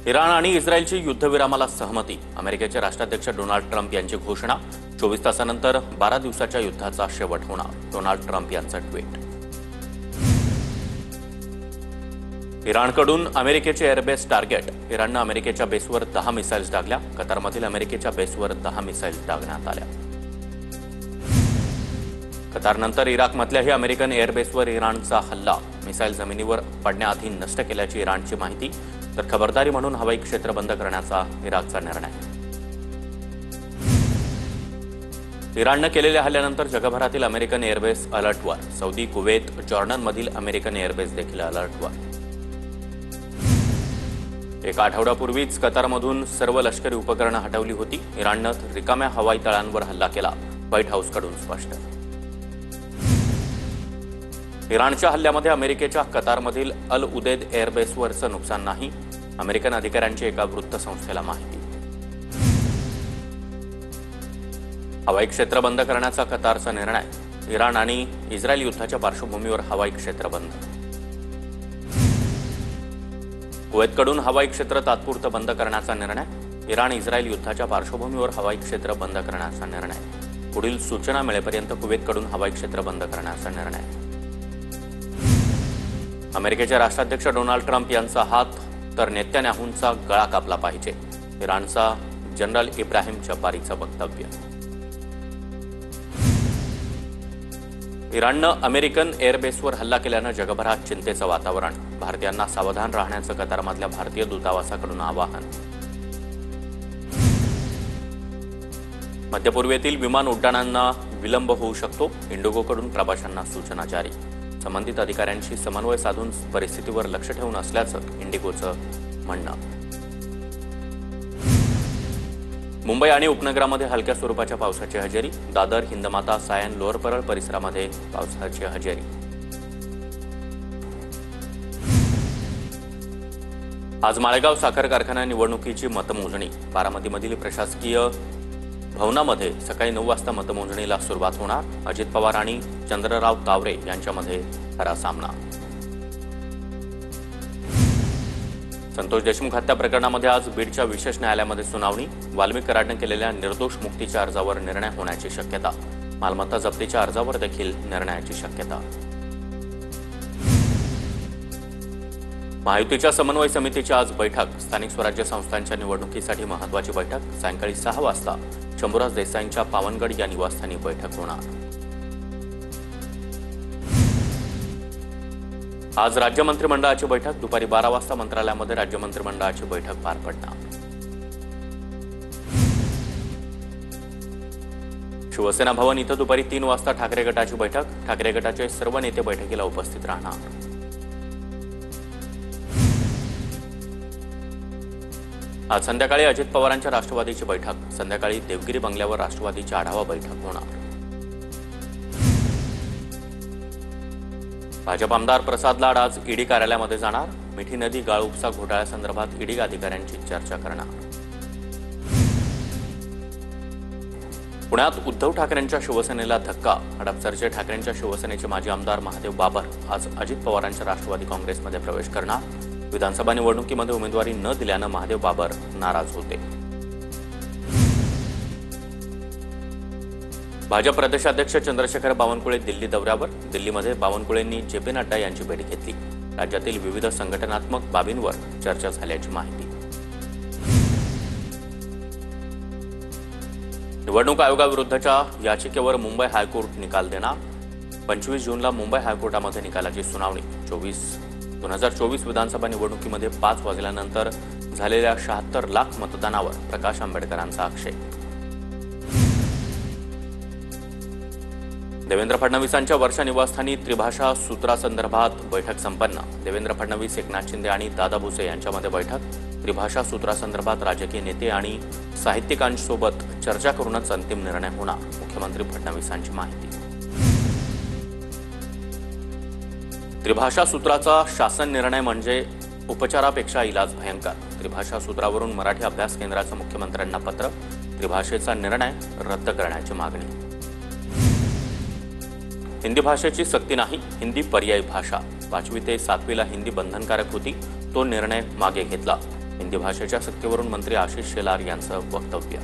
Iran आणि इस्रायलची युद्धविरामाला सहमती. अमेरिकेचे राष्ट्राध्यक्ष डोनाल्ड ट्रम्प यांची घोषणा. 24 तासानंतर 12 दिवसाच्या युद्धाचा शेवट होणार. डोनाल्ड ट्रम्प यांचं ट्विट. इराणकडून अमेरिकेचे एअरबेस टार्गेट. इराणनं अमेरिकेच्या बेसवर 10 मिसाईल्स डागल्या. कतारमधील अमेरिकेच्या बेसवर 10 मिसाईल्स डागण्यात आल्या. कतारनंतर इराकमधल्याही अमेरिकन एअरबेसवर इराणचा हल्ला. मिसाईल जमिनीवर पडण्याआधी नष्ट केल्याची इराणची माहिती. तर खबरदारी म्हणून हवाई क्षेत्र बंद करण्याचा इराकचा निर्णय. इराणनं केलेल्या हल्ल्यानंतर जगभरातील अमेरिकन एअरबेस अलर्टवर. सौदी, कुवेत, जॉर्डनमधील अमेरिकन एअरबेस देखील अलर्टवर. एका आठवड्यापूर्वीच कतारमधून सर्व लष्करी उपकरणं हटवली होती. इराणनं रिकाम्या हवाई तळांवर हल्ला केला. व्हाईट हाऊसकडून स्पष्ट. इराणच्या हल्ल्यामध्ये अमेरिकेच्या कतारमधील अल उदेद एअरबेसवरचं नुकसान नाही. अमेरिकन अधिकाऱ्यांची एका वृत्तसंस्थेला माहिती. हवाई क्षेत्र बंद करण्याचा कतारचा निर्णय. इराण आणि इस्रायल युद्धाच्या पार्श्वभूमीवर हवाई क्षेत्र बंद. कुवेतकडून हवाई क्षेत्र तात्पुरतं बंद करण्याचा निर्णय. इराण इस्रायल युद्धाच्या पार्श्वभूमीवर हवाई क्षेत्र बंद करण्याचा निर्णय. पुढील सूचना मिळेपर्यंत कुवेतकडून हवाई क्षेत्र बंद करण्याचा निर्णय. अमेरिकेचे राष्ट्राध्यक्ष डोनाल्ड ट्रम्प यांचा हात तर नेत्यानाहूंचा गळा कापला पाहिजे. इराणचा जनरल इब्राहिम जब्बारीचं वक्तव्य. इराणनं अमेरिकन एअरबेसवर हल्ला केल्यानं जगभरात चिंतेचं वातावरण. भारतीयांना सावधान राहण्याचं कतारमधल्या भारतीय दूतावासाकडून आवाहन. मध्यपूर्वेतील विमान उड्डाणांना विलंब होऊ शकतो. इंडिगोकडून प्रवाशांना सूचना जारी. संबंधित अधिकाऱ्यांशी समन्वय साधून परिस्थितीवर लक्ष ठेवून असल्याचं इंडिगोचं म्हणणं. मुंबई आणि उपनगरामध्ये हलक्या स्वरूपाच्या पावसाची हजेरी. दादर, हिंदमाता, सायन, लोअर परळ परिसरामध्ये पावसाची हजेरी. आज माळेगाव साखर कारखाना निवडणुकीची मतमोजणी. बारामतीमधील प्रशासकीय भवनामध्ये सकाळी 9 वाजता मतमोजणीला सुरुवात होणार. अजित पवार आणि चंद्रराव तावरे यांच्यामध्ये खरा सामना. संतोष देशमुख हत्या प्रकरणामध्ये आज बीडच्या विशेष न्यायालयामध्ये सुनावणी. वाल्मिक कराडनं केलेल्या निर्दोष मुक्तीच्या अर्जावर निर्णय होण्याची शक्यता. मालमत्ता जप्तीच्या अर्जावर देखील निर्णयाची शक्यता. महायुतीच्या समन्वय समितीची आज बैठक. स्थानिक स्वराज्य संस्थांच्या निवडणुकीसाठी महत्त्वाची बैठक. सायंकाळी 6 वाजता शंभूराज देसाईंच्या पावनगड या निवासस्थानी बैठक होणार. आज राज्य मंत्रिमंडळाची बैठक. दुपारी 12 वाजता मंत्रालयामध्ये राज्य मंत्रिमंडळाची बैठक पार पडणार. शिवसेना भवन इथं दुपारी 3 वाजता ठाकरे गटाची बैठक. ठाकरे गटाचे सर्व नेते बैठकीला उपस्थित राहणार. आज संध्याकाळी अजित पवारांच्या राष्ट्रवादीची बैठक. संध्याकाळी देवगिरी बंगल्यावर राष्ट्रवादीची आढावा बैठक होणार. भाजप आमदार प्रसाद लाड आज ईडी कार्यालयामध्ये जाणार. मिठी नदी गाळ उपसा घोटाळ्यासंदर्भात ईडी अधिकाऱ्यांची चर्चा करणार. पुण्यात उद्धव ठाकरेंच्या शिवसेनेला धक्का. हडपसरचे ठाकरेंच्या शिवसेनेचे माजी आमदार महादेव बाबर आज अजित पवारांच्या राष्ट्रवादी काँग्रेसमध्ये प्रवेश करणार. विधानसभा निवडणुकीमध्ये उमेदवारी न दिल्यानं महादेव बाबर नाराज होते. भाजप प्रदेशाध्यक्ष चंद्रशेखर बावनकुळे दिल्ली दौऱ्यावर. दिल्लीमध्ये बावनकुळेंनी जे.पी. नड्डा यांची भेट घेतली. राज्यातील विविध संघटनात्मक बाबींवर चर्चा झाल्याची माहिती. निवडणूक आयोगाविरुद्धच्या याचिकेवर मुंबई हायकोर्ट निकाल देणार. 25 जूनला मुंबई हायकोर्टामध्ये निकालाची सुनावणी. 2024 विधानसभा निवडणुकीमध्ये 5 वाजल्यानंतर झालेल्या 76 लाख मतदानावर प्रकाश आंबेडकरांचा आक्षेप. देवेंद्र फडणवीसांच्या वर्षा निवासस्थानी त्रिभाषा सूत्रासंदर्भात बैठक संपन्न. देवेंद्र फडणवीस, एकनाथ शिंदे आणि दादा भुसे यांच्यामध्ये बैठक. त्रिभाषा सूत्रासंदर्भात राजकीय नेते आणि साहित्यिकांसोबत चर्चा करूनच अंतिम निर्णय होणार. मुख्यमंत्री फडणवीसांची माहिती. त्रिभाषा सूत्राचा शासन निर्णय म्हणजे उपचारापेक्षा इलाज भयंकर. त्रिभाषा सूत्रावरून मराठी अभ्यास केंद्राचं मुख्यमंत्र्यांना पत्र. त्रिभाषेचा निर्णय रद्द करण्याची मागणी. हिंदी भाषेची सक्ती नाही, हिंदी पर्यायी भाषा. 5वी ते 7वीला हिंदी बंधनकारक होती. तो निर्णय मागे घेतला. हिंदी भाषेच्या सक्तीवरून मंत्री आशिष शेलार यांचं वक्तव्य.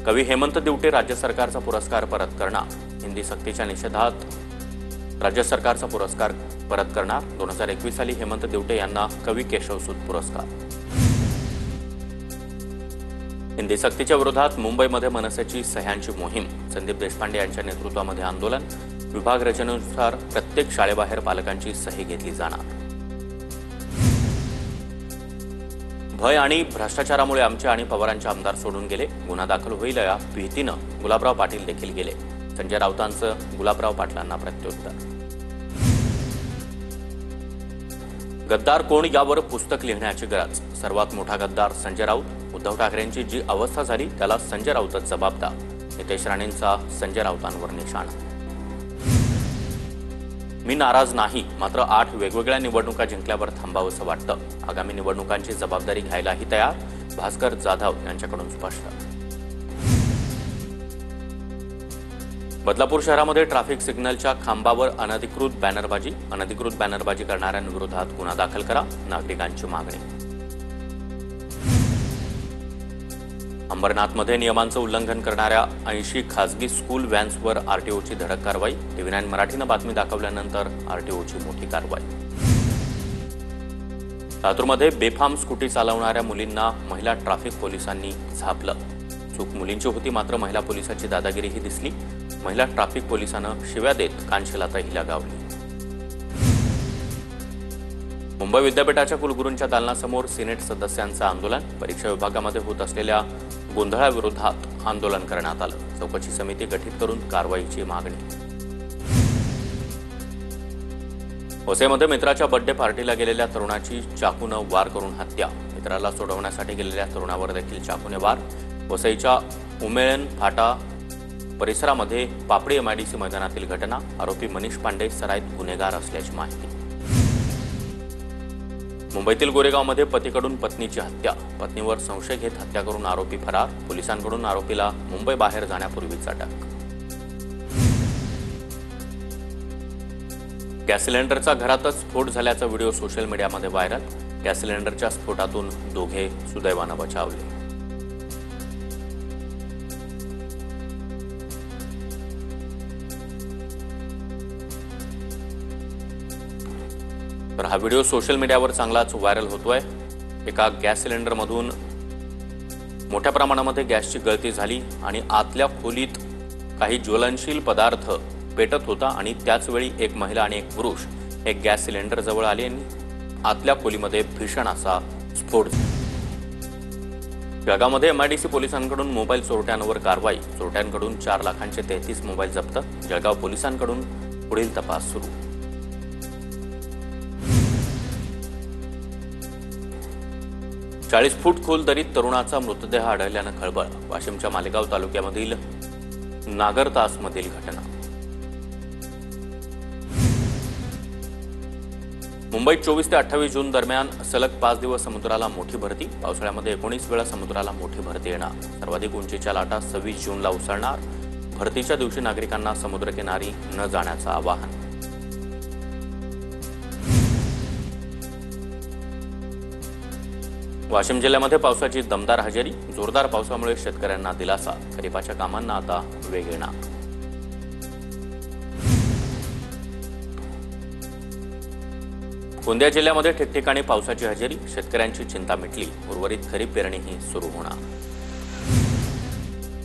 कवी हेमंत दिवटे राज्य सरकारचा पुरस्कार परत करणार. हिंदी सक्तीच्या निषेधात राज्य सरकारचा पुरस्कार परत करणार. 2021 साली हेमंत दिवटे यांना कवी केशवसूत पुरस्कार. हिंदी सक्तीच्या विरोधात मुंबईमध्ये मनसेची सह्यांची मोहीम. संदीप देशपांडे यांच्या नेतृत्वामध्ये आंदोलन. विभाग रचनेनुसार प्रत्येक शाळेबाहेर पालकांची सही घेतली जाणार. भय आणि भ्रष्टाचारामुळे आमचे आणि पवारांचे आमदार सोडून गेले. गुन्हा दाखल होईल या भीतीनं गुलाबराव पाटील देखील गेले. संजय राऊतांचं गुलाबराव पाटलांना प्रत्युत्तर. गद्दार कोण यावर पुस्तक लिहिण्याची गरज. सर्वात मोठा गद्दार संजय राऊत. उद्धव ठाकरेंची जी अवस्था झाली त्याला संजय राऊतच जबाबदार. नितेश राणेंचा संजय राऊतांवर निशाणा. मी नाराज नाही, मात्र 8 वेगवेगळ्या निवडणुका जिंकल्यावर थांबावंसं वाटतं. आगामी निवडणुकांची जबाबदारी घ्यायलाही तयार. भास्कर जाधव यांच्याकडून स्पष्ट. बदलापूर शहरामध्ये ट्रॅफिक सिग्नलच्या खांबावर अनधिकृत बॅनरबाजी करणाऱ्यांविरोधात गुन्हा दाखल करा. नागरिकांची मागणी. अंबरनाथमध्ये नियमांचं उल्लंघन करणाऱ्या 80 खासगी स्कूल व्हॅन्सवर आरटीओची धडक कारवाई. TV9 मराठीनं बातमी दाखवल्यानंतर आरटीओची मोठी कारवाई. लातूरमध्ये बेफाम स्कूटी चालवणाऱ्या मुलींना महिला ट्रॅफिक पोलिसांनी झापलं. चूक मुलींची होती, मात्र महिला पोलिसाची दादागिरीही दिसली. महिला ट्रॅफिक पोलिसानं शिव्या देत कानशिलाता हिला गावली. मुंबई विद्यापीठाच्या कुलगुरूंच्या दालनासमोर सिनेट सदस्यांचं आंदोलन. परीक्षा विभागामध्ये होत असलेल्या गोंधळाविरोधात आंदोलन करण्यात आलं. चौकशी समिती गठीत करून कारवाईची मागणी. वसईमध्ये मित्राच्या बर्थडे पार्टीला गेलेल्या तरुणाची चाकूनं वार करून हत्या. मित्राला सोडवण्यासाठी गेलेल्या तरुणावर देखील चाकूने वार. वसईच्या उमेळण फाटा परिसरामध्ये पापडी MIDC मैदानातील घटना. आरोपी मनीष पांडे सराईत गुन्हेगार असल्याची माहिती. मुंबईतील गोरेगावमध्ये पतीकडून पत्नीची हत्या. पत्नीवर संशय घेत हत्या करून आरोपी फरार. पोलिसांकडून आरोपीला मुंबई बाहेर जाण्यापूर्वीच अटक. गॅस सिलेंडरचा घरातच स्फोट झाल्याचा व्हिडिओ सोशल मीडियामध्ये व्हायरल. गॅस सिलेंडरच्या स्फोटातून दोघे सुदैवानं बचावले. तर हा व्हिडिओ सोशल मीडियावर चांगलाच व्हायरल होतोय. एका गॅस सिलेंडरमधून मोठ्या प्रमाणामध्ये गॅसची गळती झाली आणि आतल्या खोलीत काही ज्वलनशील पदार्थ पेटत होता आणि त्याचवेळी एक महिला आणि एक पुरुष एक गॅस सिलेंडर जवळ आले आणि आतल्या खोलीमध्ये भीषण असा स्फोट. जळगावमध्ये MIDC पोलिसांकडून मोबाईल चोरट्यांवर कारवाई. चोरट्यांकडून 4 लाखांचे 33 मोबाईल जप्त. जळगाव पोलिसांकडून पुढील तपास सुरू. चाळीस फूट खोल दरीत तरुणाचा मृतदेह आढळल्यानं खळबळ. वाशिमच्या मालेगाव तालुक्यामधील नागरतासमधील घटना. मुंबईत 24 ते 28 जून दरम्यान सलग 5 दिवस समुद्राला मोठी भरती. पावसाळ्यामध्ये 19 वेळा समुद्राला मोठी भरती येणार. सर्वाधिक उंचीच्या लाटा 26 जूनला उसळणार. भरतीच्या दिवशी नागरिकांना समुद्रकिनारी न जाण्याचं आवाहन. वाशिम जिल्ह्यामध्ये पावसाची दमदार हजेरी. जोरदार पावसामुळे शेतकऱ्यांना दिलासा. खरीपाच्या कामांना आता वेग येणार. गोंदिया जिल्ह्यामध्ये ठिकठिकाणी पावसाची हजेरी. शेतकऱ्यांची चिंता मिटली. उर्वरित खरीप पेरणीही सुरू होणार.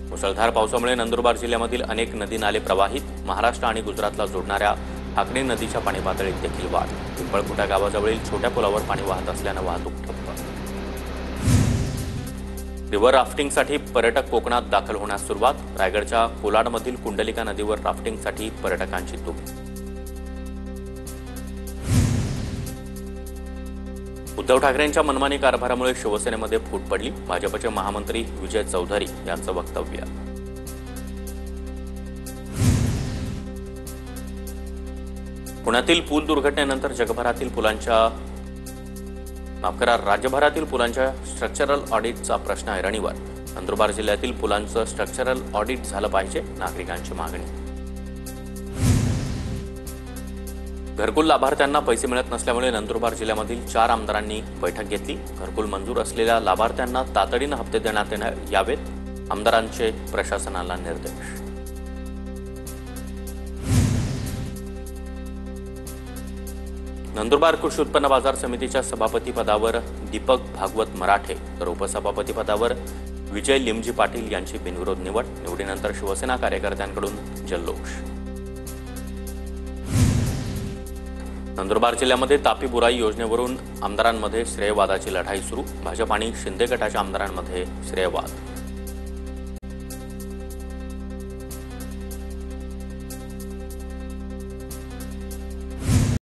मुसळधार पावसामुळे नंदुरबार जिल्ह्यामधील अनेक नदी नाले प्रवाहित. महाराष्ट्र आणि गुजरातला जोडणाऱ्या हाकणी नदीच्या पाणी पातळीत देखील वाढ. पिंपळखुटा गावाजवळील छोट्या पुलावर पाणी वाहत असल्यानं वाहतूक ठप्प. रिव्हर राफ्टिंगसाठी पर्यटक कोकणात दाखल होण्यास सुरुवात. रायगडच्या कोलाडमधील कुंडलिका नदीवर राफ्टिंगसाठी पर्यटकांची धूम. उद्धव ठाकरेंच्या मनमानी कारभारामुळे शिवसेनेमध्ये फूट पडली. भाजपचे महामंत्री विजय चौधरी यांचं वक्तव्य. पुण्यातील पूल दुर्घटनेनंतर राज्यभरातील पुलांच्या स्ट्रक्चरल ऑडिटचा प्रश्न ऐरणीवर. नंदुरबार जिल्ह्यातील पुलांचं स्ट्रक्चरल ऑडिट झालं पाहिजे. नागरिकांची मागणी. घरकुल लाभार्थ्यांना पैसे मिळत नसल्यामुळे नंदुरबार जिल्ह्यामधील 4 आमदारांनी बैठक घेतली। घरकुल मंजूर असलेल्या लाभार्थ्यांना तातडीने हप्ते देण्यात यावेत, आमदारांचे प्रशासनाला निर्देश। नंदुरबार कृषी उत्पन्न बाजार समितीच्या सभापती पदावर दीपक भागवत मराठे तर उपसभापती पदावर विजय लिमजी पाटील यांची बिनविरोध निवड। निवडीनंतर शिवसेना कार्यकर्त्यांकडून जल्लोष। नंदुरबार जिल्ह्यामध्ये तापी बुराई योजनेवरून आमदारांमध्ये श्रेयवादाची लढाई सुरू। भाजप आणि शिंदे गटाच्या आमदारांमध्ये श्रेयवाद।